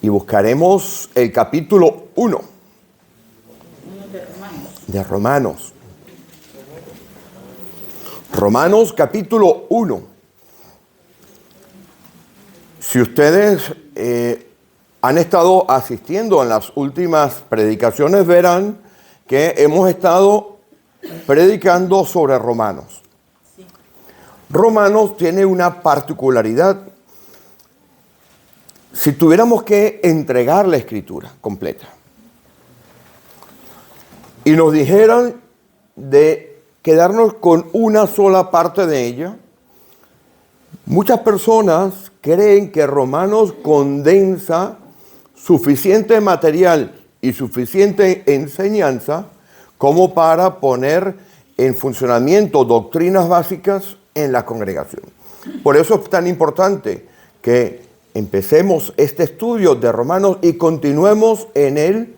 y buscaremos el capítulo 1 de Romanos. Romanos capítulo 1. Si ustedes han estado asistiendo en las últimas predicaciones, verán que hemos estado predicando sobre Romanos. Sí. Romanos tiene una particularidad. Si tuviéramos que entregar la escritura completa y nos dijeran de quedarnos con una sola parte de ella, muchas personas creen que Romanos condensa suficiente material y suficiente enseñanza como para poner en funcionamiento doctrinas básicas en la congregación. Por eso es tan importante que empecemos este estudio de Romanos y continuemos en él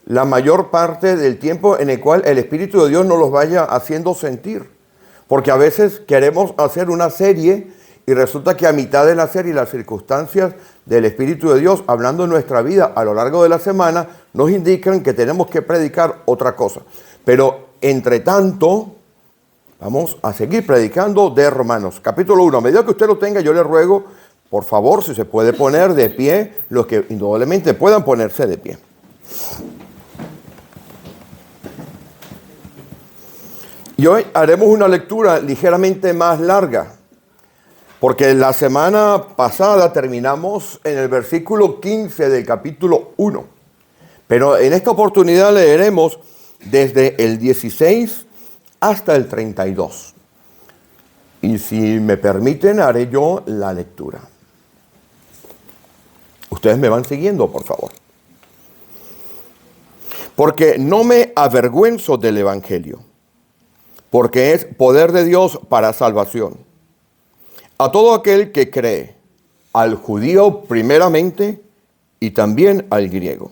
la mayor parte del tiempo en el cual el Espíritu de Dios nos los vaya haciendo sentir. Porque a veces queremos hacer una serie y resulta que a mitad de la serie las circunstancias del Espíritu de Dios hablando en nuestra vida a lo largo de la semana nos indican que tenemos que predicar otra cosa. Pero entre tanto, vamos a seguir predicando de Romanos. Capítulo 1. A medida que usted lo tenga, yo le ruego, por favor, si se puede poner de pie, los que indudablemente puedan ponerse de pie. Y hoy haremos una lectura ligeramente más larga, porque la semana pasada terminamos en el versículo 15 del capítulo 1. Pero en esta oportunidad leeremos desde el 16 hasta el 32. Y si me permiten, haré yo la lectura. Ustedes me van siguiendo, por favor. Porque no me avergüenzo del Evangelio, porque es poder de Dios para salvación a todo aquel que cree, al judío primeramente y también al griego.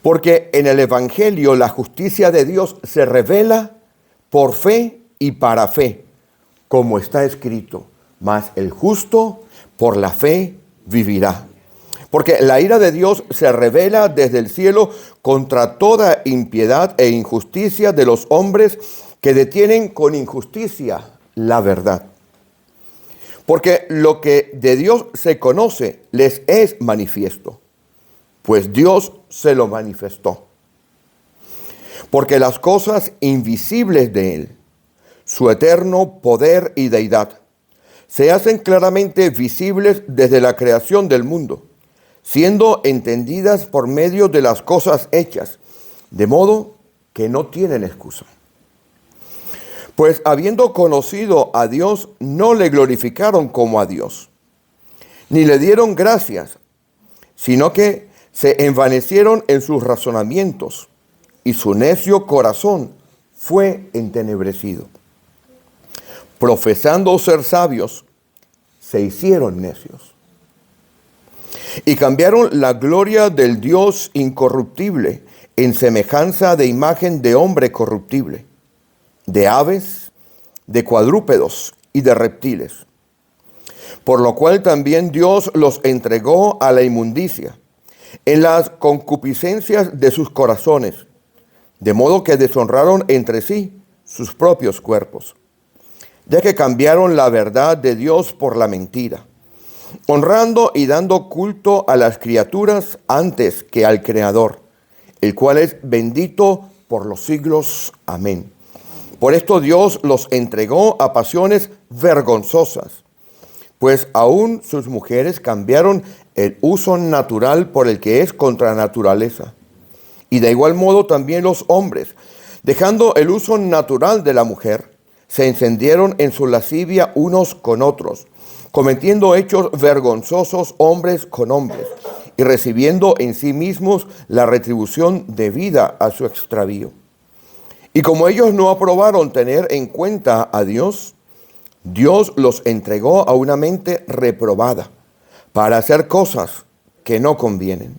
Porque en el Evangelio la justicia de Dios se revela por fe y para fe, como está escrito, mas el justo por la fe vivirá. Porque la ira de Dios se revela desde el cielo contra toda impiedad e injusticia de los hombres que detienen con injusticia la verdad. Porque lo que de Dios se conoce les es manifiesto, pues Dios se lo manifestó. Porque las cosas invisibles de Él, su eterno poder y deidad, se hacen claramente visibles desde la creación del mundo, siendo entendidas por medio de las cosas hechas, de modo que no tienen excusa. Pues habiendo conocido a Dios, no le glorificaron como a Dios, ni le dieron gracias, sino que se envanecieron en sus razonamientos, y su necio corazón fue entenebrecido. Profesando ser sabios, se hicieron necios. Y cambiaron la gloria del Dios incorruptible en semejanza de imagen de hombre corruptible, de aves, de cuadrúpedos y de reptiles. Por lo cual también Dios los entregó a la inmundicia, en las concupiscencias de sus corazones, de modo que deshonraron entre sí sus propios cuerpos, ya que cambiaron la verdad de Dios por la mentira, honrando y dando culto a las criaturas antes que al Creador, el cual es bendito por los siglos. Amén. Por esto Dios los entregó a pasiones vergonzosas, pues aún sus mujeres cambiaron el uso natural por el que es contra naturaleza. Y de igual modo también los hombres, dejando el uso natural de la mujer, se encendieron en su lascivia unos con otros, cometiendo hechos vergonzosos hombres con hombres, y recibiendo en sí mismos la retribución debida a su extravío. Y como ellos no aprobaron tener en cuenta a Dios, Dios los entregó a una mente reprobada para hacer cosas que no convienen,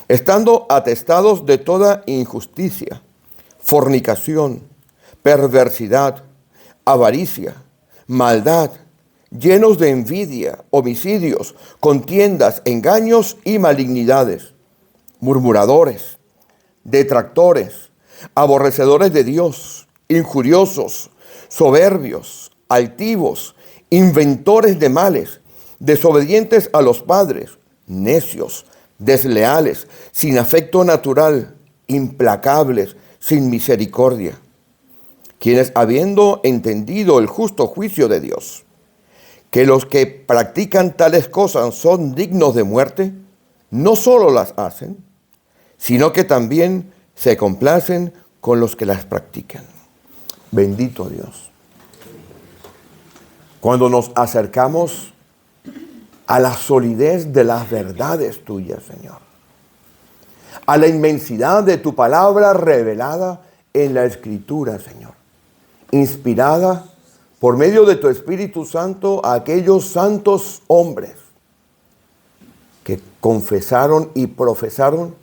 estando atestados de toda injusticia, fornicación, perversidad, avaricia, maldad, llenos de envidia, homicidios, contiendas, engaños y malignidades, murmuradores, detractores, aborrecedores de Dios, injuriosos, soberbios, altivos, inventores de males, desobedientes a los padres, necios, desleales, sin afecto natural, implacables, sin misericordia, quienes habiendo entendido el justo juicio de Dios, que los que practican tales cosas son dignos de muerte, no solo las hacen, sino que también se complacen con los que las practican. Bendito Dios. Cuando nos acercamos a la solidez de las verdades tuyas, Señor, a la inmensidad de tu palabra revelada en la Escritura, Señor, inspirada por medio de tu Espíritu Santo a aquellos santos hombres que confesaron y profesaron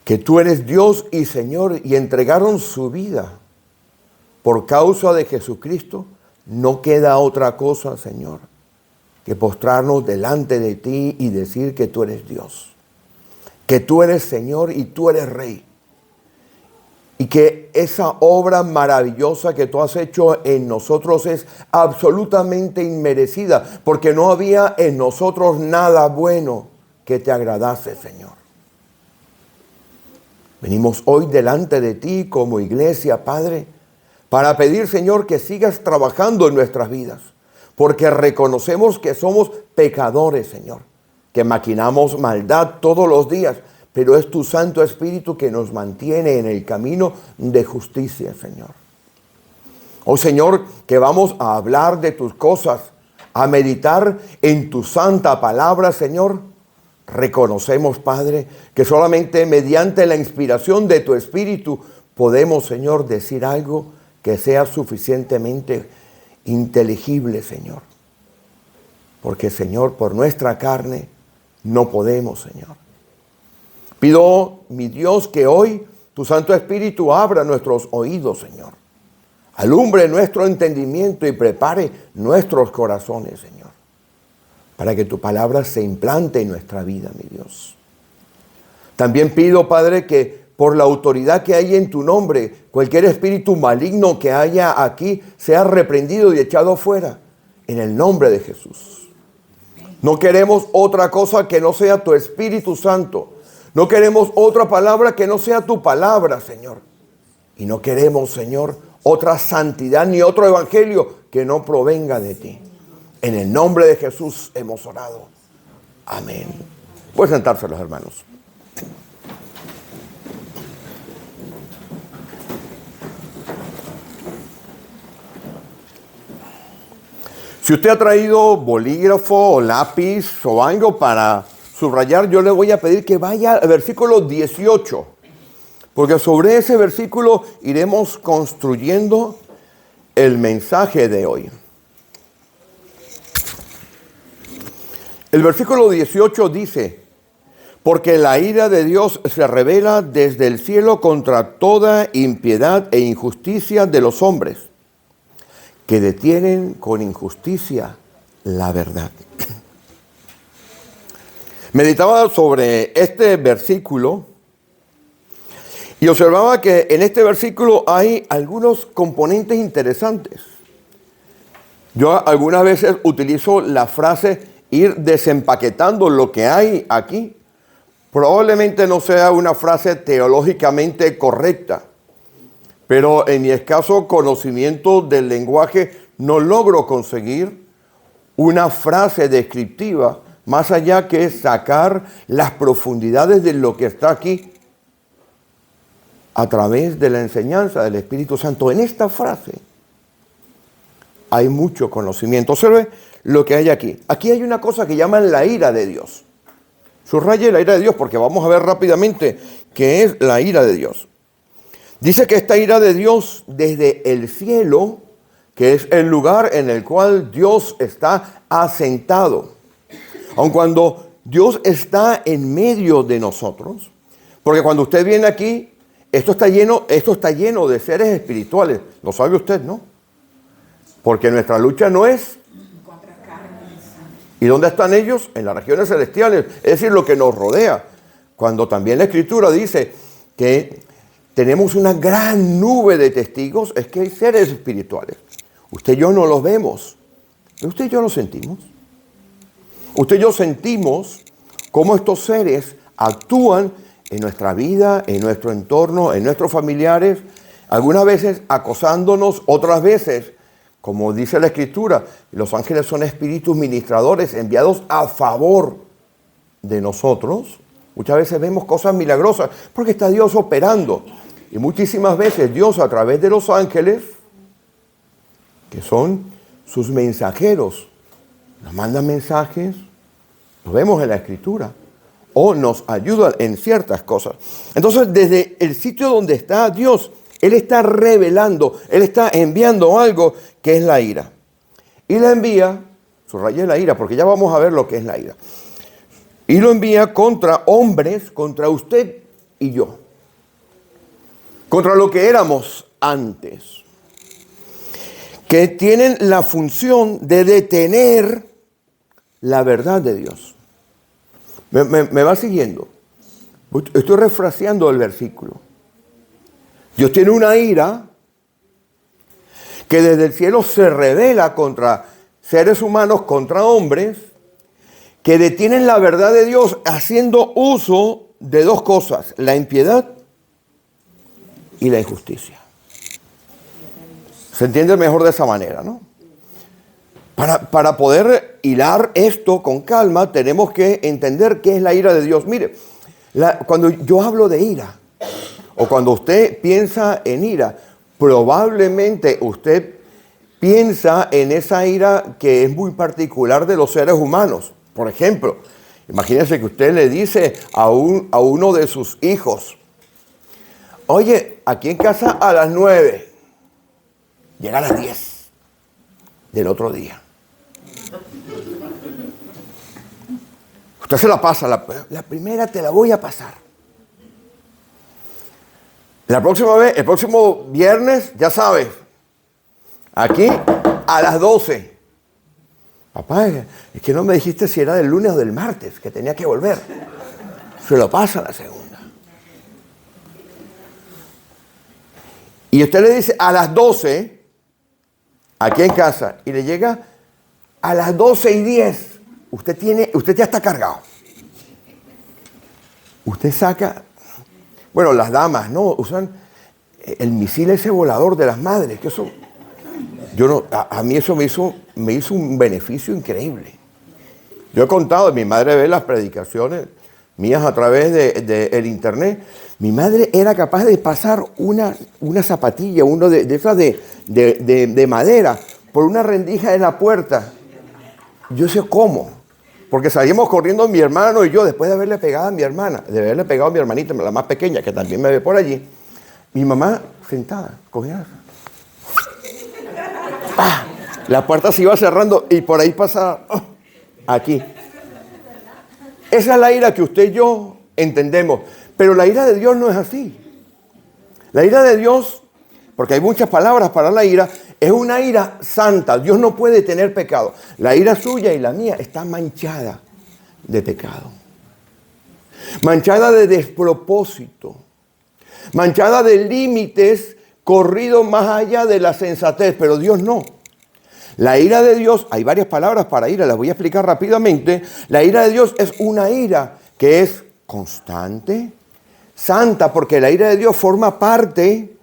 que tú eres Dios y Señor y entregaron su vida por causa de Jesucristo, no queda otra cosa, Señor, que postrarnos delante de ti y decir que tú eres Dios, que tú eres Señor y tú eres Rey. Y que esa obra maravillosa que tú has hecho en nosotros es absolutamente inmerecida, porque no había en nosotros nada bueno que te agradase, Señor. Venimos hoy delante de ti como iglesia, Padre, para pedir, Señor, que sigas trabajando en nuestras vidas, porque reconocemos que somos pecadores, Señor, que maquinamos maldad todos los días, pero es tu Santo Espíritu que nos mantiene en el camino de justicia, Señor. Oh, Señor, que vamos a hablar de tus cosas, a meditar en tu santa palabra, Señor. Reconocemos, Padre, que solamente mediante la inspiración de tu Espíritu podemos, Señor, decir algo que sea suficientemente inteligible, Señor. Porque, Señor, por nuestra carne no podemos, Señor. Pido, mi Dios, que hoy tu Santo Espíritu abra nuestros oídos, Señor. Alumbre nuestro entendimiento y prepare nuestros corazones, Señor, para que tu palabra se implante en nuestra vida, mi Dios. También pido, Padre, que por la autoridad que hay en tu nombre, cualquier espíritu maligno que haya aquí sea reprendido y echado fuera, en el nombre de Jesús. No queremos otra cosa que no sea tu Espíritu Santo. No queremos otra palabra que no sea tu palabra, Señor. Y no queremos, Señor, otra santidad ni otro evangelio que no provenga de ti. En el nombre de Jesús hemos orado. Amén. Pueden sentarse los hermanos. Si usted ha traído bolígrafo o lápiz o algo para subrayar, yo le voy a pedir que vaya al versículo 18, porque sobre ese versículo iremos construyendo el mensaje de hoy. El versículo 18 dice: porque la ira de Dios se revela desde el cielo contra toda impiedad e injusticia de los hombres, que detienen con injusticia la verdad. Meditaba sobre este versículo y observaba que en este versículo hay algunos componentes interesantes. Yo algunas veces utilizo la frase ir desempaquetando lo que hay aquí. Probablemente no sea una frase teológicamente correcta, pero en mi escaso conocimiento del lenguaje no logro conseguir una frase descriptiva más allá que sacar las profundidades de lo que está aquí a través de la enseñanza del Espíritu Santo. En esta frase hay mucho conocimiento. Observe lo que hay aquí. Aquí hay una cosa que llaman la ira de Dios. Subraye la ira de Dios porque vamos a ver rápidamente qué es la ira de Dios. Dice que esta ira de Dios desde el cielo, que es el lugar en el cual Dios está asentado. Aun cuando Dios está en medio de nosotros, porque cuando usted viene aquí, esto está lleno de seres espirituales. Lo sabe usted, ¿no? Porque nuestra lucha no es ¿Y dónde están ellos? En las regiones celestiales, es decir, lo que nos rodea. Cuando también la Escritura dice que tenemos una gran nube de testigos, es que hay seres espirituales. Usted y yo no los vemos, pero usted y yo los sentimos. Usted y yo sentimos cómo estos seres actúan en nuestra vida, en nuestro entorno, en nuestros familiares, algunas veces acosándonos, otras veces, como dice la Escritura, los ángeles son espíritus ministradores enviados a favor de nosotros. Muchas veces vemos cosas milagrosas porque está Dios operando. Y muchísimas veces Dios, a través de los ángeles, que son sus mensajeros, nos manda mensajes, lo vemos en la Escritura, o nos ayudan en ciertas cosas. Entonces, desde el sitio donde está Dios, Él está revelando, Él está enviando algo que es la ira. Y la envía, subrayé la ira, porque ya vamos a ver lo que es la ira. Y lo envía contra hombres, contra usted y yo. Contra lo que éramos antes. Que tienen la función de detener la verdad de Dios. ¿Me va siguiendo? Estoy refraseando el versículo. Dios tiene una ira que desde el cielo se revela contra seres humanos, contra hombres, que detienen la verdad de Dios haciendo uso de dos cosas, la impiedad y la injusticia. Se entiende mejor de esa manera, ¿no? Para poder hilar esto con calma, tenemos que entender qué es la ira de Dios. Mire, cuando yo hablo de ira, o cuando usted piensa en ira, probablemente usted piensa en esa ira que es muy particular de los seres humanos. Por ejemplo, imagínese que usted le dice a uno de sus hijos, oye, aquí en casa a las 9, llega a las 10 del otro día. Usted se la pasa, la primera te la voy a pasar. La próxima vez, el próximo viernes, ya sabes, aquí a las 12. Papá, es que no me dijiste si era del lunes o del martes, que tenía que volver. Se lo pasa la segunda. Y usted le dice a las 12, aquí en casa, y le llega a las 12:10. Usted ya está cargado. Usted saca, bueno, las damas, ¿no? Usan el misil ese volador de las madres, que eso, a mí eso me hizo un beneficio increíble. Yo he contado, mi madre ve las predicaciones mías a través del internet. Mi madre era capaz de pasar una zapatilla, uno de esas de madera, por una rendija de la puerta. Yo sé cómo. Porque salíamos corriendo mi hermano y yo, después de haberle pegado a mi hermana, de haberle pegado a mi hermanita, la más pequeña, que también me ve por allí, mi mamá sentada, cogía. La puerta se iba cerrando y por ahí pasaba, aquí. Esa es la ira que usted y yo entendemos. Pero la ira de Dios no es así. La ira de Dios, porque hay muchas palabras para la ira, es una ira santa. Dios no puede tener pecado. La ira suya y la mía está manchada de pecado. Manchada de despropósito. Manchada de límites corridos más allá de la sensatez. Pero Dios no. La ira de Dios, hay varias palabras para ira, las voy a explicar rápidamente. La ira de Dios es una ira que es constante, santa, porque la ira de Dios forma parte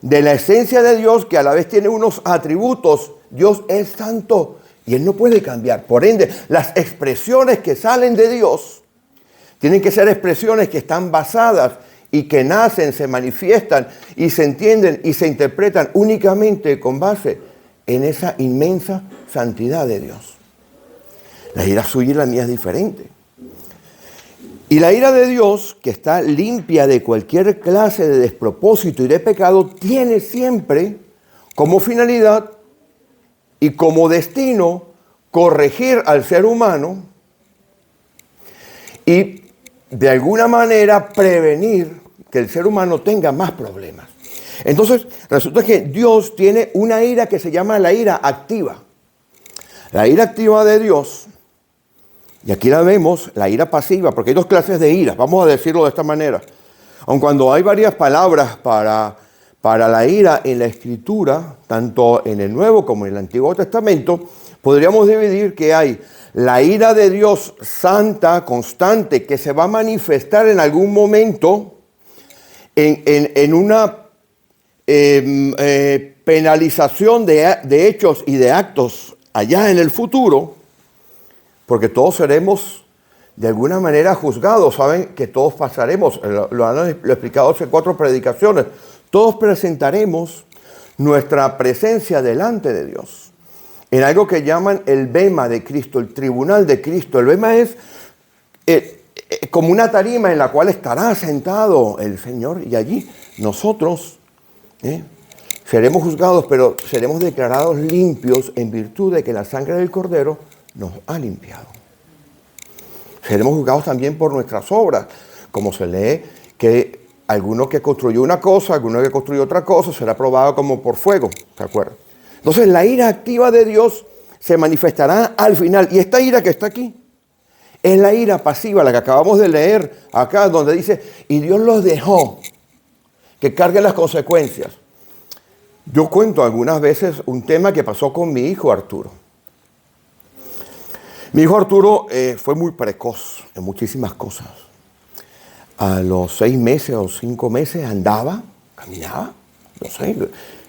de la esencia de Dios, que a la vez tiene unos atributos. Dios es santo y Él no puede cambiar. Por ende, las expresiones que salen de Dios tienen que ser expresiones que están basadas y que nacen, se manifiestan y se entienden y se interpretan únicamente con base en esa inmensa santidad de Dios. La ira suya y la mía es diferente. Y la ira de Dios, que está limpia de cualquier clase de despropósito y de pecado, tiene siempre como finalidad y como destino corregir al ser humano y de alguna manera prevenir que el ser humano tenga más problemas. Entonces, resulta que Dios tiene una ira que se llama la ira activa. La ira activa de Dios Y aquí la vemos, la ira pasiva, porque hay dos clases de ira, vamos a decirlo de esta manera. Aun cuando hay varias palabras para la ira en la Escritura, tanto en el Nuevo como en el Antiguo Testamento, podríamos dividir que hay la ira de Dios santa, constante, que se va a manifestar en algún momento en una penalización de hechos y de actos allá en el futuro, porque todos seremos de alguna manera juzgados. Saben que todos pasaremos, lo he explicado hace 4 predicaciones, todos presentaremos nuestra presencia delante de Dios en algo que llaman el bema de Cristo, el tribunal de Cristo. El bema es como una tarima en la cual estará sentado el Señor, y allí nosotros seremos juzgados, pero seremos declarados limpios en virtud de que la sangre del Cordero nos ha limpiado. Seremos juzgados también por nuestras obras, como se lee que alguno que construyó una cosa, alguno que construyó otra cosa, será probado como por fuego, ¿se acuerdan? Entonces la ira activa de Dios se manifestará al final, y esta ira que está aquí es la ira pasiva, la que acabamos de leer acá, donde dice, y Dios los dejó que carguen las consecuencias. Yo cuento algunas veces un tema que pasó con mi hijo Arturo. Mi hijo Arturo fue muy precoz en muchísimas cosas. A los 6 meses o 5 meses andaba, caminaba, no sé,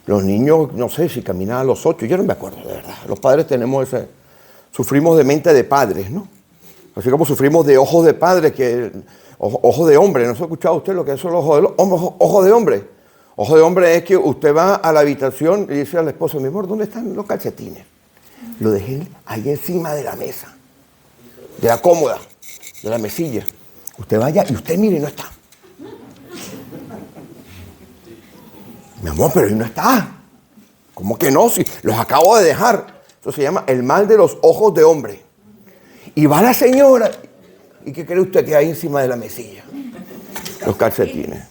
los niños, no sé si caminaban a los 8, yo no me acuerdo de verdad. Los padres sufrimos de mente de padres, ¿no? Así como sufrimos de ojos de padre, ojos de hombre. ¿No se ha escuchado usted lo que es el ojo de hombre? Ojo de hombre es que usted va a la habitación y dice a la esposa, mi amor, ¿dónde están los calcetines? Lo dejé ahí encima de la mesa, de la cómoda, de la mesilla. Usted vaya y usted mire, no está. Mi amor, pero ahí no está. ¿Cómo que no? Si los acabo de dejar. Eso se llama el mal de los ojos de hombre. Y va la señora. ¿Y qué cree usted que hay encima de la mesilla? Los calcetines.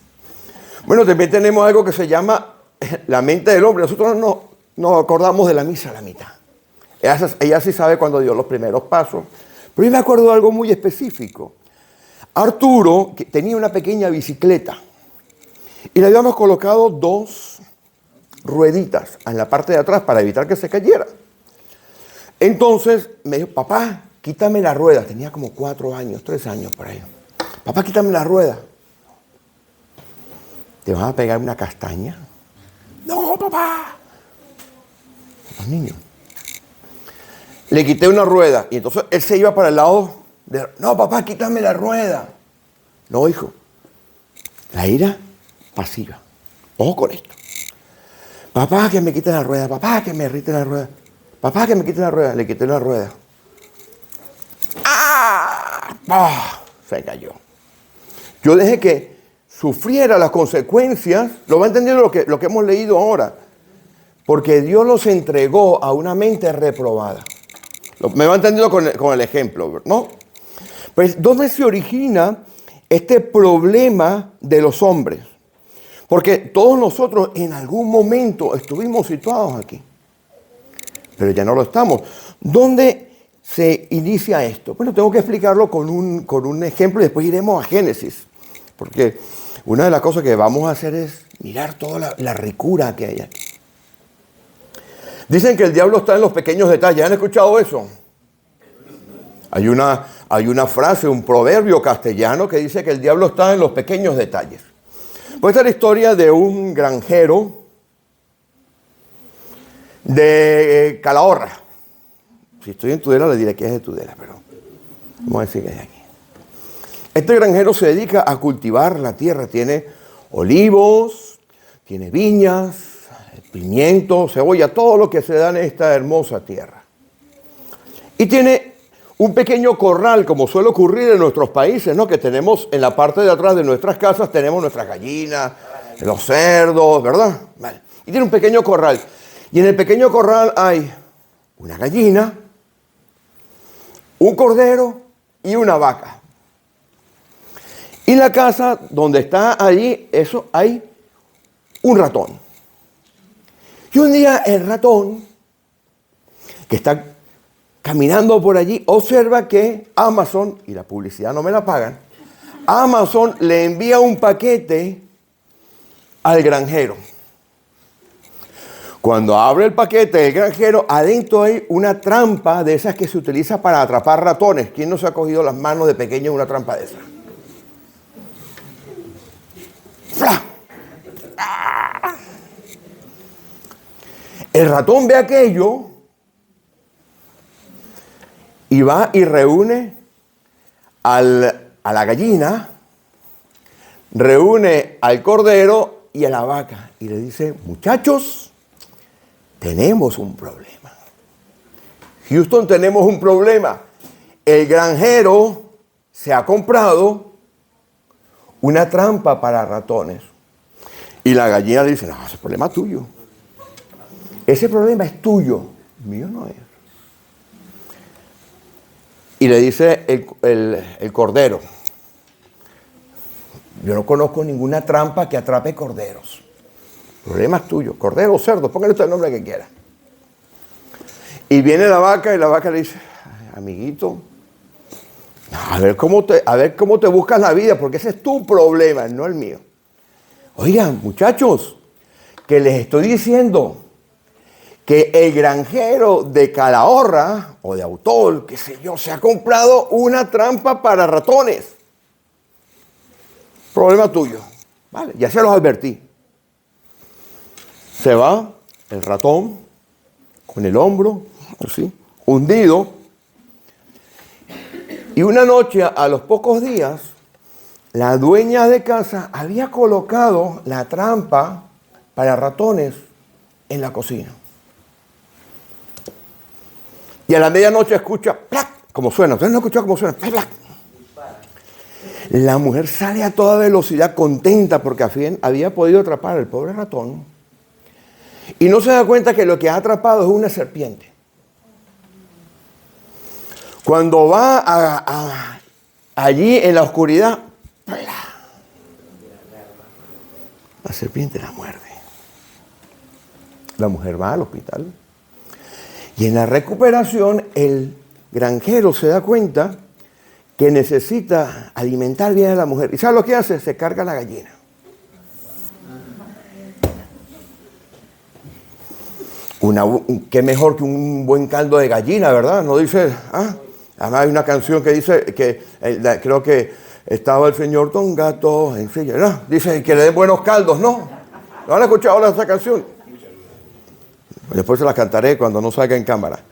Bueno, también tenemos algo que se llama la mente del hombre. Nosotros no nos acordamos de la misa a la mitad. Ella sí sabe cuando dio los primeros pasos. Pero yo me acuerdo de algo muy específico. Arturo que tenía una pequeña bicicleta y le habíamos colocado 2 rueditas en la parte de atrás para evitar que se cayera. Entonces me dijo, papá, quítame la rueda. Tenía como 4 años, 3 años por ahí. Papá, quítame la rueda. ¿Te vas a pegar una castaña? No, papá. Los niños. Le quité una rueda y entonces él se iba para el lado de... No, papá, quítame la rueda. No, hijo. La ira pasiva. Ojo con esto. Papá, que me quite la rueda. Papá, que me irrite la rueda. Papá, que me quite la rueda. Le quité la rueda. ¡Ah! ¡Ah! Se cayó. Yo dejé que sufriera las consecuencias. Lo va entendiendo lo que hemos leído ahora. Porque Dios los entregó a una mente reprobada. Me va entendiendo con el ejemplo, ¿no? Pues, ¿dónde se origina este problema de los hombres? Porque todos nosotros en algún momento estuvimos situados aquí. Pero ya no lo estamos. ¿Dónde se inicia esto? Bueno, tengo que explicarlo con un ejemplo y después iremos a Génesis. Porque una de las cosas que vamos a hacer es mirar toda la ricura que hay aquí. Dicen que el diablo está en los pequeños detalles. ¿Han escuchado eso? Hay una frase, un proverbio castellano que dice que el diablo está en los pequeños detalles. Pues esta es la historia de un granjero de Calahorra. Si estoy en Tudela le diré que es de Tudela, pero vamos a decir que es de aquí. Este granjero se dedica a cultivar la tierra. Tiene olivos, tiene viñas, pimiento, cebolla, todo lo que se da en esta hermosa tierra. Y tiene un pequeño corral, como suele ocurrir en nuestros países, ¿no? Que tenemos en la parte de atrás de nuestras casas, tenemos nuestras gallinas, los cerdos, ¿verdad? Vale. Y tiene un pequeño corral. Y en el pequeño corral hay una gallina, un cordero y una vaca. Y en la casa donde está allí, eso, hay un ratón. Y un día el ratón, que está caminando por allí, observa que Amazon, y la publicidad no me la pagan, Amazon le envía un paquete al granjero. Cuando abre el paquete del granjero, adentro hay una trampa de esas que se utiliza para atrapar ratones. ¿Quién no se ha cogido las manos de pequeño en una trampa de esas? ¡Fla! ¡Ah! El ratón ve aquello y va y reúne a la gallina, reúne al cordero y a la vaca y le dice: muchachos, tenemos un problema. Houston, tenemos un problema. El granjero se ha comprado una trampa para ratones. Y la gallina le dice: no, ese problema es tuyo. Ese problema es tuyo, mío no es. Y le dice el cordero: yo no conozco ninguna trampa que atrape corderos. El problema es tuyo. Cordero o cerdo, póngale usted el nombre que quiera. Y viene la vaca y la vaca le dice: amiguito, a ver cómo te buscas la vida, porque ese es tu problema, no el mío. Oigan, muchachos, que les estoy diciendo que el granjero de Calahorra o de Autol, qué sé yo, se ha comprado una trampa para ratones. Problema tuyo. Vale, ya se los advertí. Se va el ratón con el hombro así, hundido. Y una noche, a los pocos días, la dueña de casa había colocado la trampa para ratones en la cocina. Y a la medianoche escucha ¡plac! Como suena. ¿Ustedes no escucharon cómo suena? ¡Plac! La mujer sale a toda velocidad contenta porque había podido atrapar al pobre ratón. Y no se da cuenta que lo que ha atrapado es una serpiente. Cuando va allí en la oscuridad, la serpiente la muerde. La mujer va al hospital. Y en la recuperación, el granjero se da cuenta que necesita alimentar bien a la mujer. ¿Y sabe lo que hace? Se carga la gallina. Qué mejor que un buen caldo de gallina, ¿verdad? No dice, además hay una canción que dice que creo que estaba el señor Don Gato en silla, ¿verdad? Dice que le den buenos caldos, ¿no? ¿No han escuchado ahora esa canción? Después se la cantaré cuando no salga en cámara.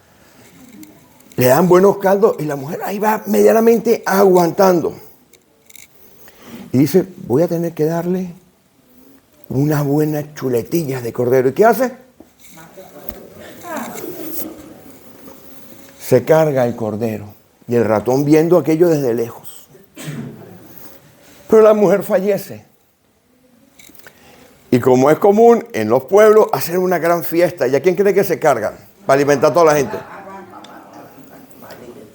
Le dan buenos caldos y la mujer ahí va medianamente aguantando. Y dice: voy a tener que darle unas buenas chuletillas de cordero. ¿Y qué hace? Se carga el cordero. Y el ratón viendo aquello desde lejos. Pero la mujer fallece. Y como es común en los pueblos, hacen una gran fiesta. ¿Y a quién cree que se cargan? Para alimentar a toda la gente.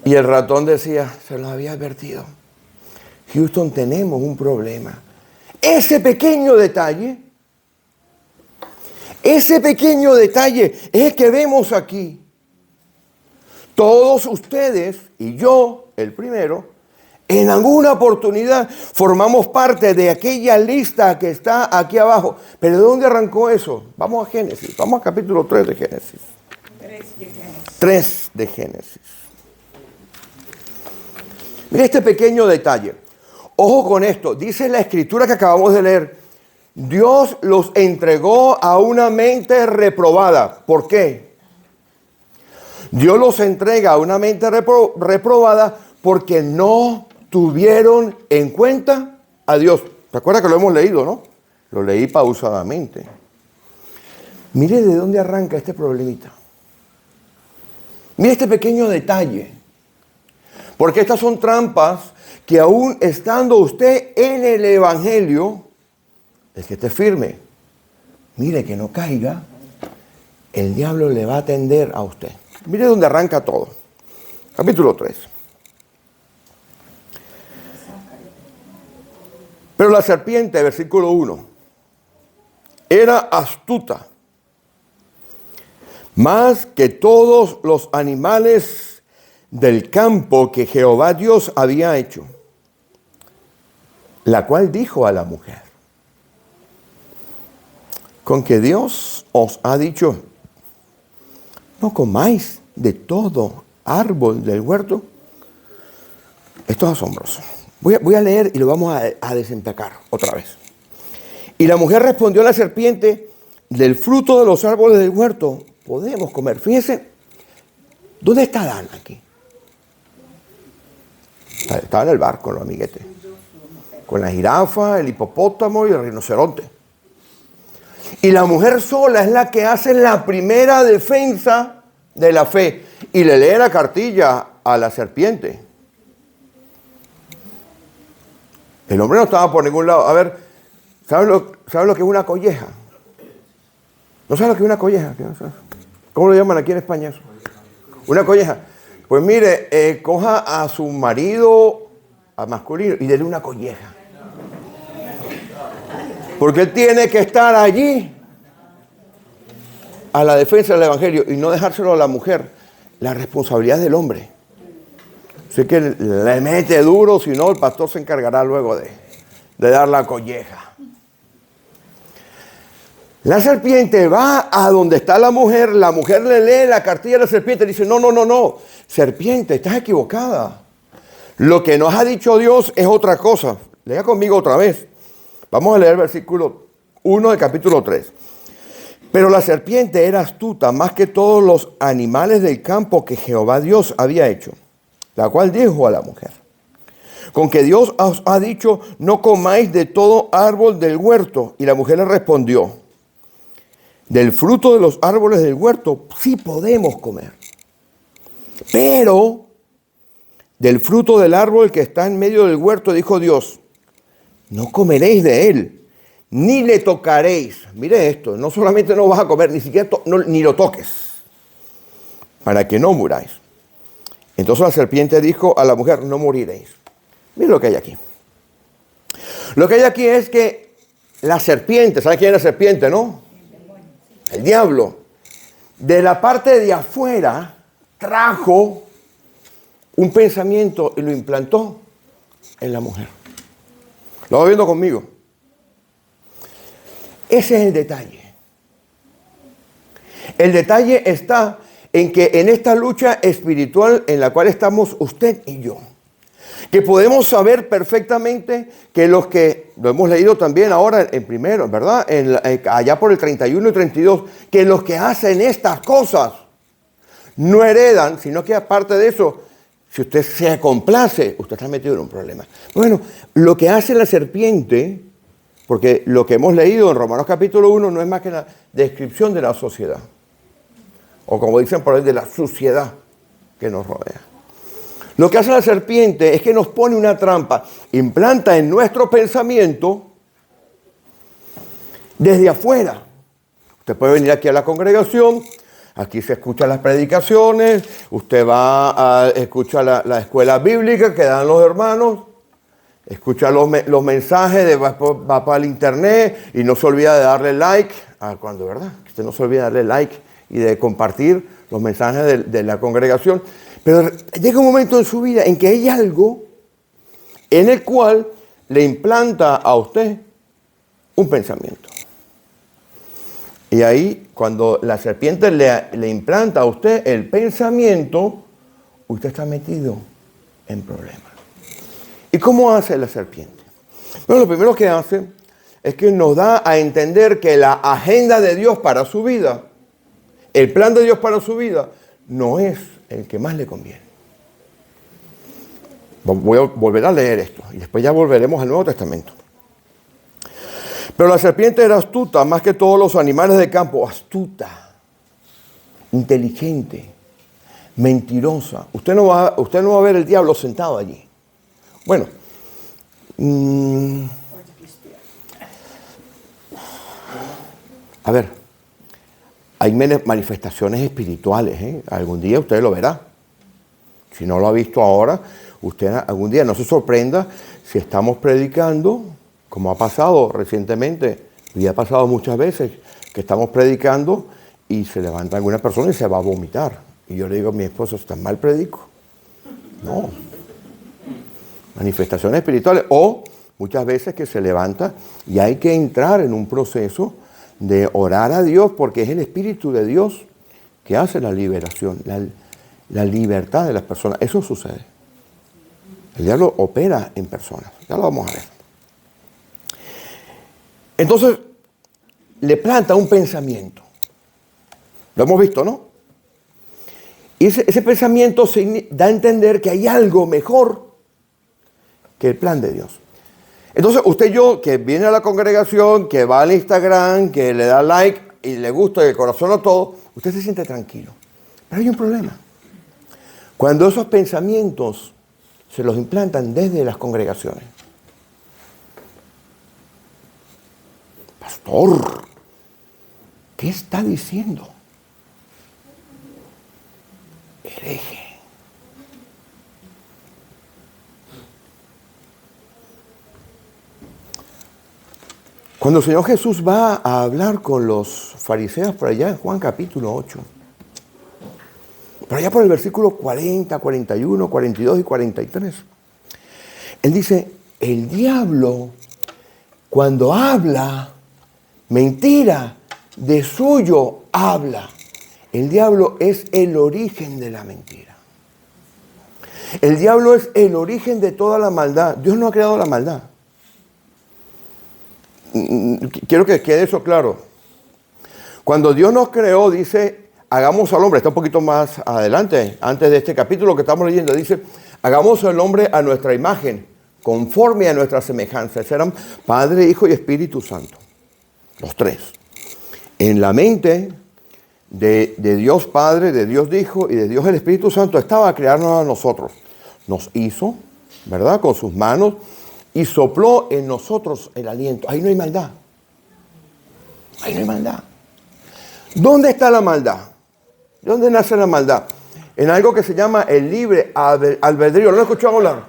Y el ratón decía: se los había advertido. Houston, tenemos un problema. Ese pequeño detalle es el que vemos aquí. Todos ustedes y yo, el primero, en alguna oportunidad formamos parte de aquella lista que está aquí abajo. ¿Pero de dónde arrancó eso? Vamos a Génesis. Vamos a capítulo 3 de Génesis. 3 de Génesis. Mira este pequeño detalle. Ojo con esto. Dice la escritura que acabamos de leer: Dios los entregó a una mente reprobada. ¿Por qué? Dios los entrega a una mente reprobada porque no tuvieron en cuenta a Dios. ¿Se acuerda que lo hemos leído, no? Lo leí pausadamente. Mire de dónde arranca este problemita. Mire este pequeño detalle. Porque estas son trampas que aún estando usted en el Evangelio, es que esté firme. Mire que no caiga, el diablo le va a tender a usted. Mire dónde arranca todo. Capítulo 3. Pero la serpiente, versículo 1, era astuta, más que todos los animales del campo que Jehová Dios había hecho, la cual dijo a la mujer: con que Dios os ha dicho, no comáis de todo árbol del huerto. Esto es asombroso. Voy a leer y lo vamos a desempacar otra vez. Y la mujer respondió a la serpiente: del fruto de los árboles del huerto podemos comer. Fíjense, ¿dónde está Adán aquí? Estaba en el barco, los amiguetes. Con la jirafa, el hipopótamo y el rinoceronte. Y la mujer sola es la que hace la primera defensa de la fe. Y le lee la cartilla a la serpiente. El hombre no estaba por ningún lado. A ver, ¿saben lo que es una colleja? ¿No saben lo que es una colleja? ¿Cómo lo llaman aquí en España eso? Una colleja. Pues mire, coja a su marido, a masculino, y dele una colleja. Porque él tiene que estar allí a la defensa del evangelio y no dejárselo a la mujer. La responsabilidad del hombre. Así que le mete duro, si no el pastor se encargará luego de dar la colleja. La serpiente va a donde está la mujer le lee la cartilla a la serpiente y dice: no, serpiente, estás equivocada. Lo que nos ha dicho Dios es otra cosa. Lea conmigo otra vez. Vamos a leer el versículo 1 del capítulo 3. Pero la serpiente era astuta más que todos los animales del campo que Jehová Dios había hecho, la cual dijo a la mujer: con que Dios os ha dicho, no comáis de todo árbol del huerto. Y la mujer le respondió: del fruto de los árboles del huerto sí podemos comer, pero del fruto del árbol que está en medio del huerto, dijo Dios, no comeréis de él, ni le tocaréis. Mire esto, no solamente no vas a comer, ni siquiera ni lo toques, para que no muráis. Entonces la serpiente dijo a la mujer: no moriréis. Mire lo que hay aquí. Lo que hay aquí es que la serpiente, ¿sabe quién es la serpiente, no? El diablo. De la parte de afuera trajo un pensamiento y lo implantó en la mujer. ¿Lo va viendo conmigo? Ese es el detalle. El detalle está en que en esta lucha espiritual en la cual estamos usted y yo, que podemos saber perfectamente que los que, lo hemos leído también ahora en primero, ¿verdad? Allá por el 31 y 32, que los que hacen estas cosas no heredan, sino que aparte de eso, si usted se complace, usted está metido en un problema. Bueno, lo que hace la serpiente, porque lo que hemos leído en Romanos capítulo 1 no es más que la descripción de la sociedad, o como dicen por ahí, de la suciedad que nos rodea. Lo que hace la serpiente es que nos pone una trampa, implanta en nuestro pensamiento desde afuera. Usted puede venir aquí a la congregación, aquí se escuchan las predicaciones, usted va a escuchar la escuela bíblica que dan los hermanos, escucha los mensajes, va para el internet y no se olvida de darle like, cuando, ¿verdad? Usted no se olvida de darle like y de compartir los mensajes de la congregación. Pero llega un momento en su vida en que hay algo en el cual le implanta a usted un pensamiento. Y ahí, cuando la serpiente le implanta a usted el pensamiento, usted está metido en problemas. ¿Y cómo hace la serpiente? Bueno, lo primero que hace es que nos da a entender que la agenda de Dios para su vida, el plan de Dios para su vida, no es el que más le conviene. Voy a volver a leer esto y después ya volveremos al Nuevo Testamento. Pero la serpiente era astuta más que todos los animales de campo. Astuta, inteligente, mentirosa. Usted no va a ver el diablo sentado allí. Bueno, a ver, hay manifestaciones espirituales, ¿eh? Algún día usted lo verá. Si no lo ha visto ahora, usted algún día no se sorprenda si estamos predicando, como ha pasado recientemente, y ha pasado muchas veces, que estamos predicando y se levanta alguna persona y se va a vomitar. Y yo le digo a mi esposo, está mal predico. No. Manifestaciones espirituales. O muchas veces que se levanta y hay que entrar en un proceso de orar a Dios porque es el Espíritu de Dios que hace la liberación, la libertad de las personas. Eso sucede. El diablo opera en personas. Ya lo vamos a ver. Entonces, le planta un pensamiento. Lo hemos visto, ¿no? Y ese pensamiento da a entender que hay algo mejor que el plan de Dios. Entonces, usted y yo, que viene a la congregación, que va al Instagram, que le da like y le gusta y el corazón a todo, usted se siente tranquilo. Pero hay un problema. Cuando esos pensamientos se los implantan desde las congregaciones. Pastor, ¿qué está diciendo? Hereje. Cuando el Señor Jesús va a hablar con los fariseos por allá en Juan capítulo 8, por allá por el versículo 40, 41, 42 y 43, Él dice, el diablo cuando habla, mentira, de suyo habla. El diablo es el origen de la mentira. El diablo es el origen de toda la maldad. Dios no ha creado la maldad. Quiero que quede eso claro. Cuando Dios nos creó, dice, hagamos al hombre, está un poquito más adelante, antes de este capítulo que estamos leyendo, dice, hagamos al hombre a nuestra imagen, conforme a nuestra semejanza. Serán Padre, Hijo y Espíritu Santo. Los tres. En la mente de Dios Padre, de Dios Hijo y de Dios el Espíritu Santo estaba a crearnos a nosotros. Nos hizo, ¿verdad? Con sus manos. Y sopló en nosotros el aliento. Ahí no hay maldad. Ahí no hay maldad. ¿Dónde está la maldad? ¿De dónde nace la maldad? En algo que se llama el libre albedrío. ¿No lo escuchó hablar?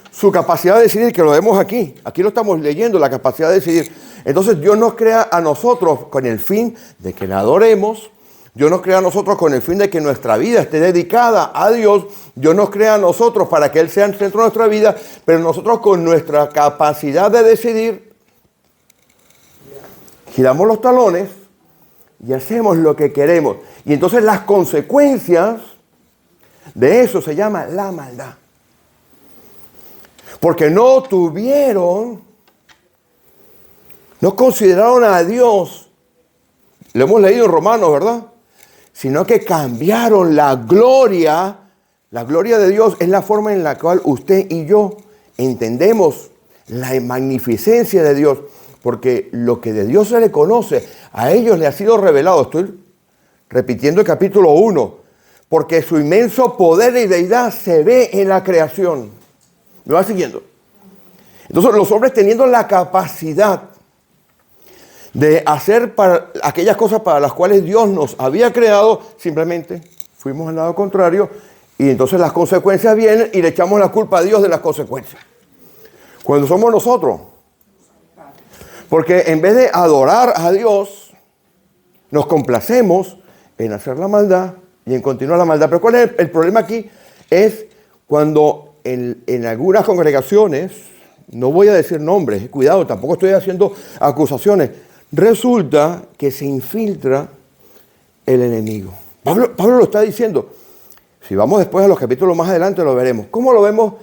Su capacidad de decidir, que lo vemos aquí. Aquí lo estamos leyendo, la capacidad de decidir. Entonces Dios nos crea a nosotros con el fin de que le adoremos. Dios nos crea a nosotros con el fin de que nuestra vida esté dedicada a Dios. Dios nos crea a nosotros para que Él sea el centro de nuestra vida, pero nosotros con nuestra capacidad de decidir, giramos los talones y hacemos lo que queremos. Y entonces las consecuencias de eso se llama la maldad. Porque no consideraron a Dios, lo hemos leído en Romanos, ¿verdad? Sino que cambiaron la gloria de Dios es la forma en la cual usted y yo entendemos la magnificencia de Dios, porque lo que de Dios se le conoce, a ellos le ha sido revelado. Estoy repitiendo el capítulo 1, porque su inmenso poder y deidad se ve en la creación. ¿Me va siguiendo? Entonces los hombres teniendo la capacidad de hacer para aquellas cosas para las cuales Dios nos había creado, simplemente fuimos al lado contrario y entonces las consecuencias vienen y le echamos la culpa a Dios de las consecuencias. Cuando somos nosotros. Porque en vez de adorar a Dios, nos complacemos en hacer la maldad y en continuar la maldad. Pero ¿cuál es el problema aquí? Es cuando en algunas congregaciones, no voy a decir nombres, cuidado, tampoco estoy haciendo acusaciones, resulta que se infiltra el enemigo. Pablo lo está diciendo. Si vamos después a los capítulos más adelante lo veremos. ¿Cómo lo vemos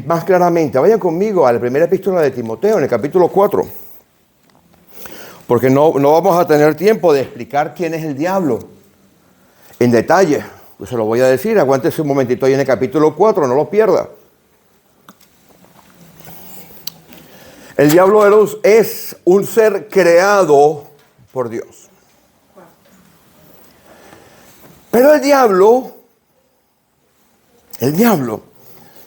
más claramente? Vayan conmigo a la primera epístola de Timoteo, en el capítulo 4. Porque no vamos a tener tiempo de explicar quién es el diablo en detalle. Pues se lo voy a decir, aguántese un momentito ahí en el capítulo 4, no lo pierda. El diablo es un ser creado por Dios. Pero el diablo,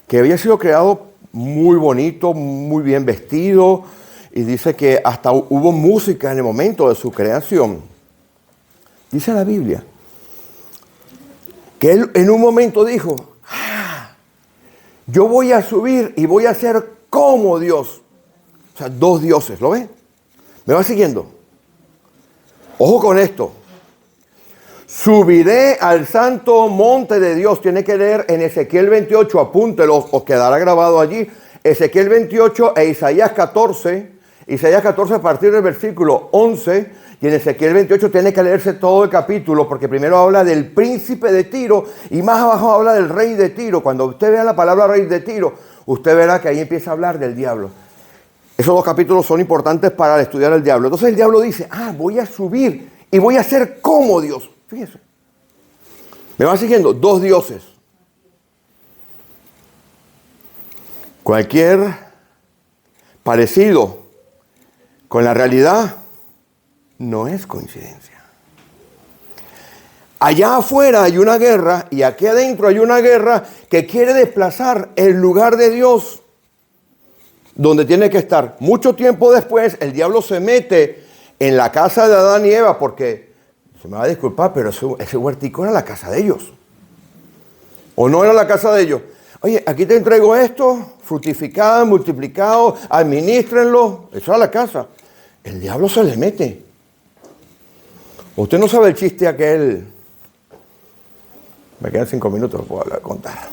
que había sido creado muy bonito, muy bien vestido, y dice que hasta hubo música en el momento de su creación. Dice la Biblia que él en un momento dijo, yo voy a subir y voy a ser como Dios. O sea, dos dioses, ¿lo ven? ¿Me va siguiendo? Ojo con esto. Subiré al santo monte de Dios. Tiene que leer en Ezequiel 28, apúntelo, os quedará grabado allí. Ezequiel 28 e Isaías 14. Isaías 14 a partir del versículo 11. Y en Ezequiel 28 tiene que leerse todo el capítulo, porque primero habla del príncipe de Tiro y más abajo habla del rey de Tiro. Cuando usted vea la palabra rey de Tiro, usted verá que ahí empieza a hablar del diablo. Esos dos capítulos son importantes para estudiar el diablo. Entonces el diablo dice, voy a subir y voy a ser como Dios. Fíjense. Me van siguiendo, dos dioses. Cualquier parecido con la realidad no es coincidencia. Allá afuera hay una guerra y aquí adentro hay una guerra que quiere desplazar el lugar de Dios donde tiene que estar. Mucho tiempo después el diablo se mete en la casa de Adán y Eva porque, se me va a disculpar, pero ese huertico era la casa de ellos. ¿O no era la casa de ellos? Oye, aquí te entrego esto, fructificado, multiplicado, administrenlo. Eso era la casa. El diablo se le mete. Usted no sabe el chiste aquel. Me quedan 5 minutos, lo puedo contar.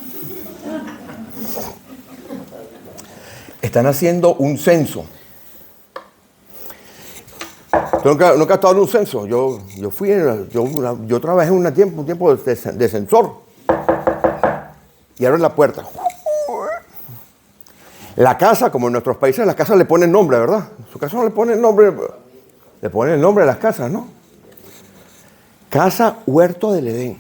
Están haciendo un censo. ¿Tú nunca has estado en un censo? Yo trabajé un tiempo de censor. Y abren la puerta. La casa, como en nuestros países, las casas le ponen nombre, ¿verdad? En su casa no le ponen nombre. Le ponen el nombre a las casas, ¿no? Casa Huerto del Edén.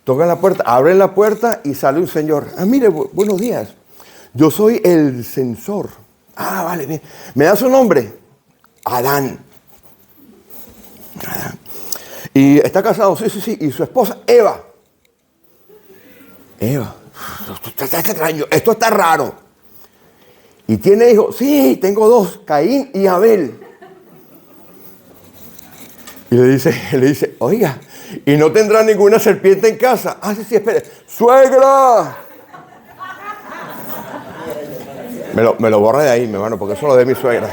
Tocan la puerta, abren la puerta y sale un señor. Mire, buenos días. Yo soy el censor. Vale, bien. ¿Me da su nombre? Adán. Y está casado, sí. Y su esposa, Eva. Eva. Esto está extraño, esto está raro. ¿Y tiene hijos? Sí, tengo 2, Caín y Abel. Y le dice, oiga, ¿y no tendrá ninguna serpiente en casa? Sí, espere. ¡Suegra! Me lo borra de ahí, mi hermano, porque eso lo ve mi suegra.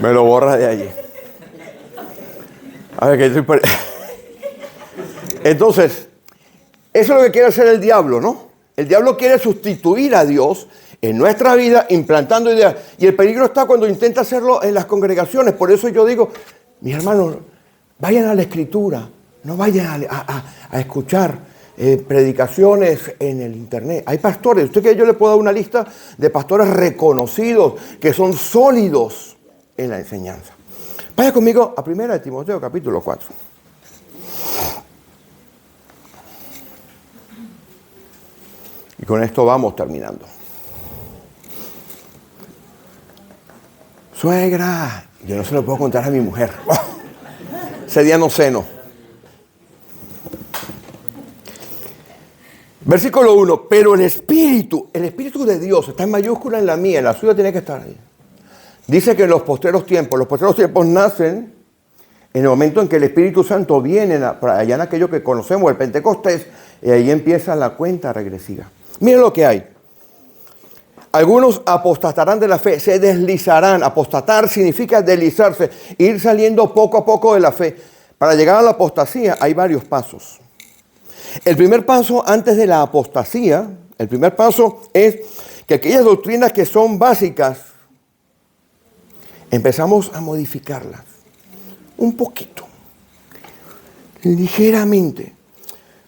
Me lo borra de allí. A ver, que estoy... Entonces, eso es lo que quiere hacer el diablo, ¿no? El diablo quiere sustituir a Dios en nuestra vida, implantando ideas. Y el peligro está cuando intenta hacerlo en las congregaciones. Por eso yo digo, mis hermanos, vayan a la Escritura, no vayan a escuchar predicaciones en el internet. Hay pastores, usted que yo le puedo dar una lista de pastores reconocidos que son sólidos en la enseñanza. Vaya conmigo a 1 Timoteo capítulo 4. Y con esto vamos terminando. Suegra, yo no se lo puedo contar a mi mujer. Ese día no ceno. Versículo 1. Pero el Espíritu de Dios está en mayúscula en la mía, en la suya tiene que estar ahí. Dice que en los postreros tiempos nacen en el momento en que el Espíritu Santo viene allá en aquello que conocemos, el Pentecostés, y ahí empieza la cuenta regresiva. Miren lo que hay. Algunos apostatarán de la fe, se deslizarán. Apostatar significa deslizarse, ir saliendo poco a poco de la fe. Para llegar a la apostasía hay varios pasos. El primer paso antes de la apostasía, el primer paso es que aquellas doctrinas que son básicas, empezamos a modificarlas. Un poquito, ligeramente.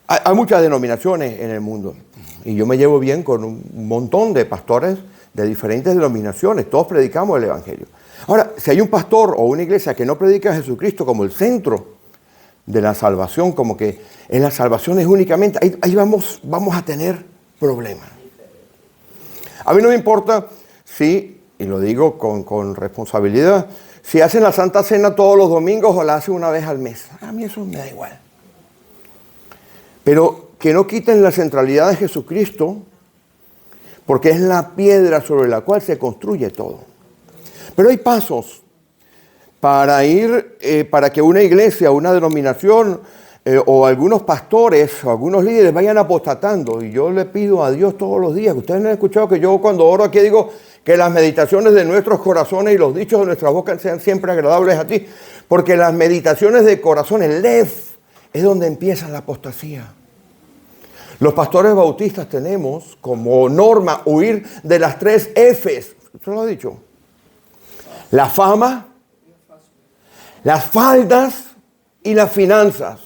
Hay muchas denominaciones en el mundo. Y yo me llevo bien con un montón de pastores de diferentes denominaciones. Todos predicamos el Evangelio. Ahora, si hay un pastor o una iglesia que no predica a Jesucristo como el centro de la salvación, como que en la salvación es únicamente, ahí vamos a tener problemas. A mí no me importa si, y lo digo con responsabilidad, si hacen la Santa Cena todos los domingos o la hacen una vez al mes. A mí eso me da igual. Pero que no quiten la centralidad de Jesucristo, porque es la piedra sobre la cual se construye todo. Pero hay pasos para que una iglesia, una denominación o algunos pastores o algunos líderes vayan apostatando. Y yo le pido a Dios todos los días, que ustedes no han escuchado que yo cuando oro aquí digo que las meditaciones de nuestros corazones y los dichos de nuestra boca sean siempre agradables a ti. Porque las meditaciones de corazón, el lev, es donde empieza la apostasía. Los pastores bautistas tenemos como norma huir de las 3 Fs. ¿Usted lo ha dicho? La fama, las faldas y las finanzas.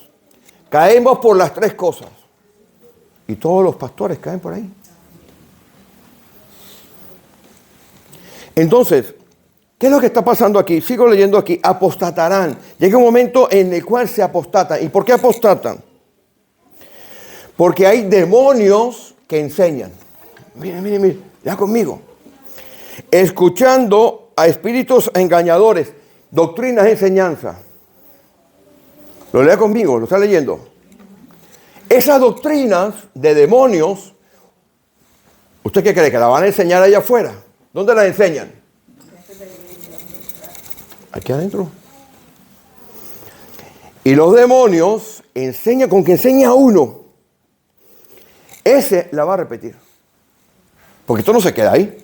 Caemos por las 3 cosas. Y todos los pastores caen por ahí. Entonces, ¿qué es lo que está pasando aquí? Sigo leyendo aquí. Apostatarán. Llega un momento en el cual se apostatan. ¿Y por qué apostatan? Porque hay demonios que enseñan. Miren, ya conmigo. Escuchando a espíritus engañadores, doctrinas, enseñanza. Lo lea conmigo, lo está leyendo. Esas doctrinas de demonios, ¿usted qué cree? ¿Que la van a enseñar allá afuera? ¿Dónde las enseñan? Aquí adentro. Y los demonios enseñan, con que enseña a uno, ese la va a repetir. Porque esto no se queda ahí.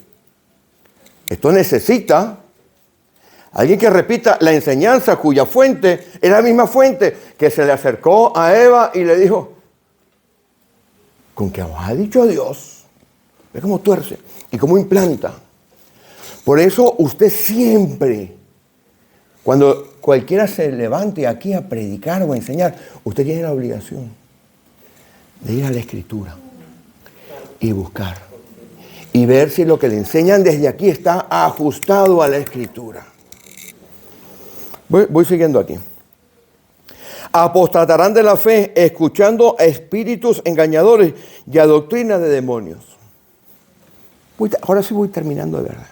Esto necesita alguien que repita la enseñanza cuya fuente es la misma fuente que se le acercó a Eva y le dijo, con que ha dicho Dios, ve cómo tuerce y cómo implanta. Por eso usted siempre, cuando cualquiera se levante aquí a predicar o a enseñar, usted tiene la obligación de ir a la Escritura y buscar y ver si lo que le enseñan desde aquí está ajustado a la Escritura. Voy siguiendo aquí. Apostatarán de la fe, escuchando a espíritus engañadores y a doctrinas de demonios. Ahora sí voy terminando de verdad.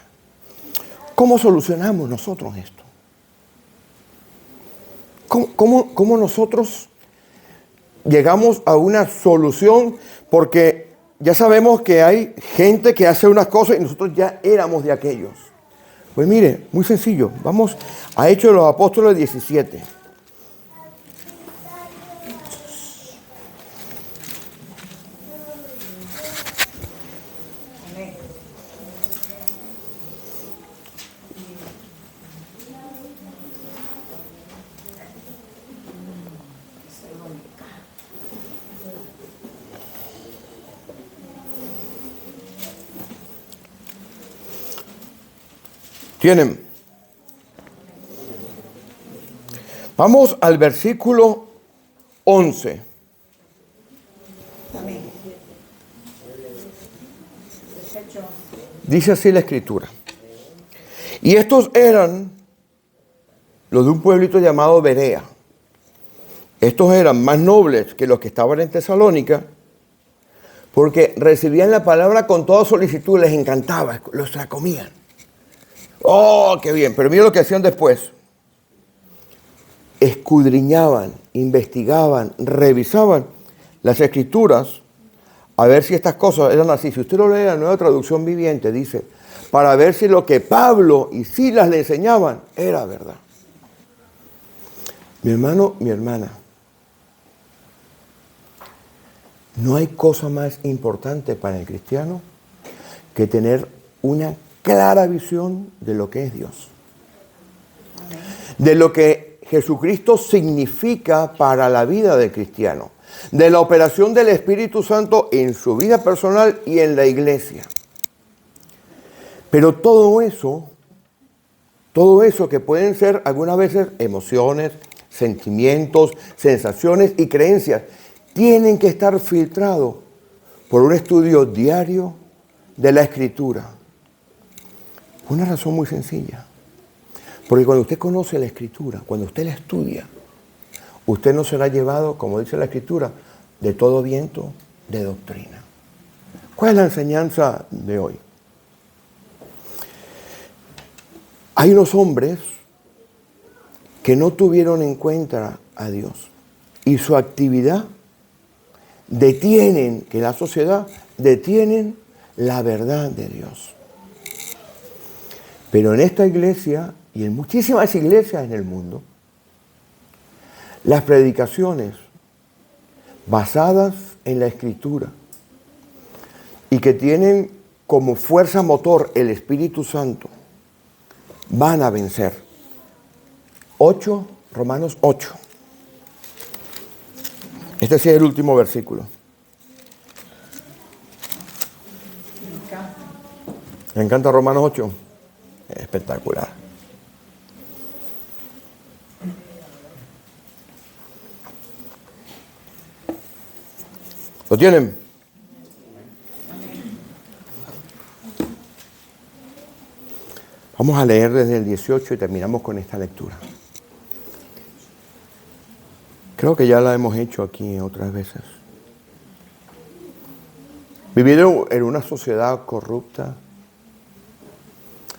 ¿Cómo solucionamos nosotros esto? ¿Cómo nosotros llegamos a una solución? Porque ya sabemos que hay gente que hace unas cosas y nosotros ya éramos de aquellos. Pues mire, muy sencillo. Vamos a Hechos de los Apóstoles 17. ¿Tienen? Vamos al versículo 11. Amén. Dice así la Escritura. Y estos eran los de un pueblito llamado Berea. Estos eran más nobles que los que estaban en Tesalónica, porque recibían la palabra con toda solicitud, les encantaba, los la comían. ¡Oh, qué bien! Pero mira lo que hacían después. Escudriñaban, investigaban, revisaban las Escrituras a ver si estas cosas eran así. Si usted lo lee en la Nueva Traducción Viviente, dice, para ver si lo que Pablo y Silas le enseñaban era verdad. Mi hermano, mi hermana, no hay cosa más importante para el cristiano que tener una clara visión de lo que es Dios. De lo que Jesucristo significa para la vida del cristiano. De la operación del Espíritu Santo en su vida personal y en la iglesia. Pero todo eso que pueden ser algunas veces emociones, sentimientos, sensaciones y creencias, tienen que estar filtrados por un estudio diario de la Escritura. Una razón muy sencilla. Porque cuando usted conoce la Escritura, cuando usted la estudia, usted no será llevado, como dice la Escritura, de todo viento de doctrina. ¿Cuál es la enseñanza de hoy? Hay unos hombres que no tuvieron en cuenta a Dios y su actividad detienen, que la sociedad detienen la verdad de Dios. Pero en esta iglesia y en muchísimas iglesias en el mundo, las predicaciones basadas en la Escritura y que tienen como fuerza motor el Espíritu Santo, van a vencer. Romanos 8. Este sí es el último versículo. Me encanta Romanos 8. Espectacular. ¿Lo tienen? Vamos a leer desde el 18 y terminamos con esta lectura. Creo que ya la hemos hecho aquí otras veces. Vivir en una sociedad corrupta,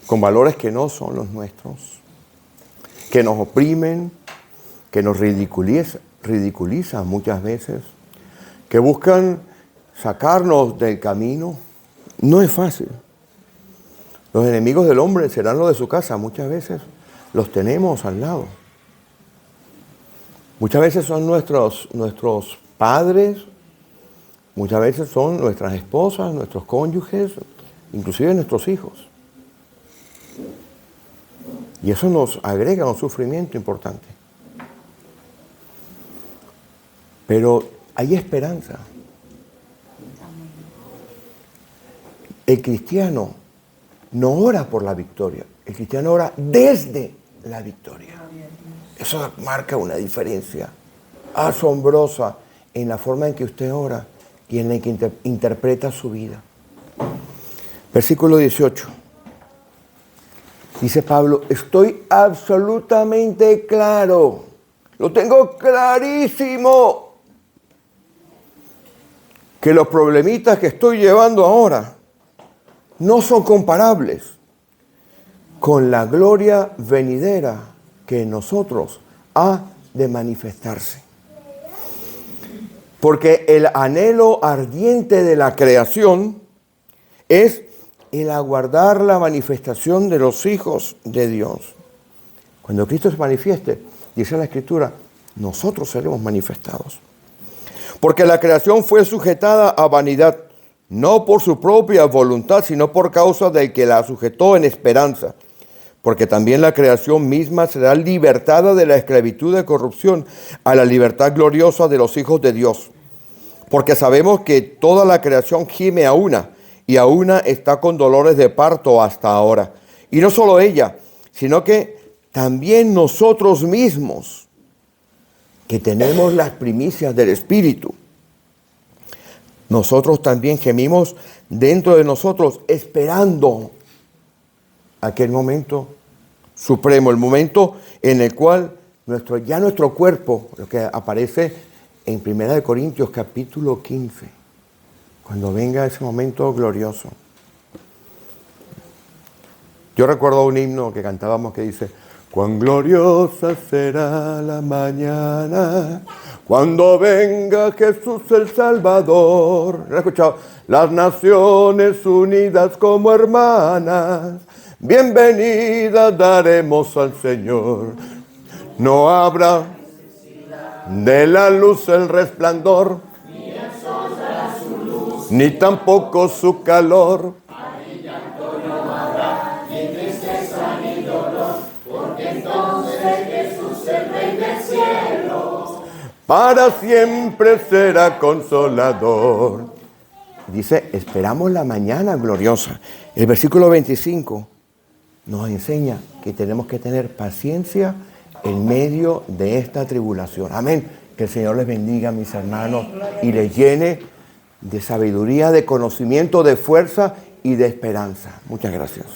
con valores que no son los nuestros, que nos oprimen, que nos ridiculizan muchas veces, que buscan sacarnos del camino, no es fácil. Los enemigos del hombre serán los de su casa, muchas veces los tenemos al lado. Muchas veces son nuestros padres, muchas veces son nuestras esposas, nuestros cónyuges, inclusive nuestros hijos. Y eso nos agrega un sufrimiento importante. Pero hay esperanza. El cristiano no ora por la victoria, el cristiano ora desde la victoria. Eso marca una diferencia asombrosa en la forma en que usted ora y en la que interpreta su vida. Versículo 18. Dice Pablo, estoy absolutamente claro, lo tengo clarísimo, que los problemitas que estoy llevando ahora no son comparables con la gloria venidera que en nosotros ha de manifestarse. Porque el anhelo ardiente de la creación es el aguardar la manifestación de los hijos de Dios. Cuando Cristo se manifieste, dice la Escritura, nosotros seremos manifestados. Porque la creación fue sujetada a vanidad, no por su propia voluntad, sino por causa del que la sujetó en esperanza. Porque también la creación misma será libertada de la esclavitud de corrupción a la libertad gloriosa de los hijos de Dios. Porque sabemos que toda la creación gime a una, y a una está con dolores de parto hasta ahora. Y no solo ella, sino que también nosotros mismos, que tenemos las primicias del Espíritu, nosotros también gemimos dentro de nosotros, esperando aquel momento supremo, el momento en el cual nuestro cuerpo, lo que aparece en 1 Corintios capítulo 15, cuando venga ese momento glorioso. Yo recuerdo un himno que cantábamos que dice, cuán gloriosa será la mañana, cuando venga Jesús el Salvador. ¿Lo has escuchado? Las naciones unidas como hermanas, bienvenida daremos al Señor. No habrá de la luz el resplandor, ni tampoco su calor. Para siempre será consolador. Dice, esperamos la mañana gloriosa. El versículo 25 nos enseña que tenemos que tener paciencia en medio de esta tribulación. Amén. Que el Señor les bendiga, mis hermanos, y les llene de sabiduría, de conocimiento, de fuerza y de esperanza. Muchas gracias.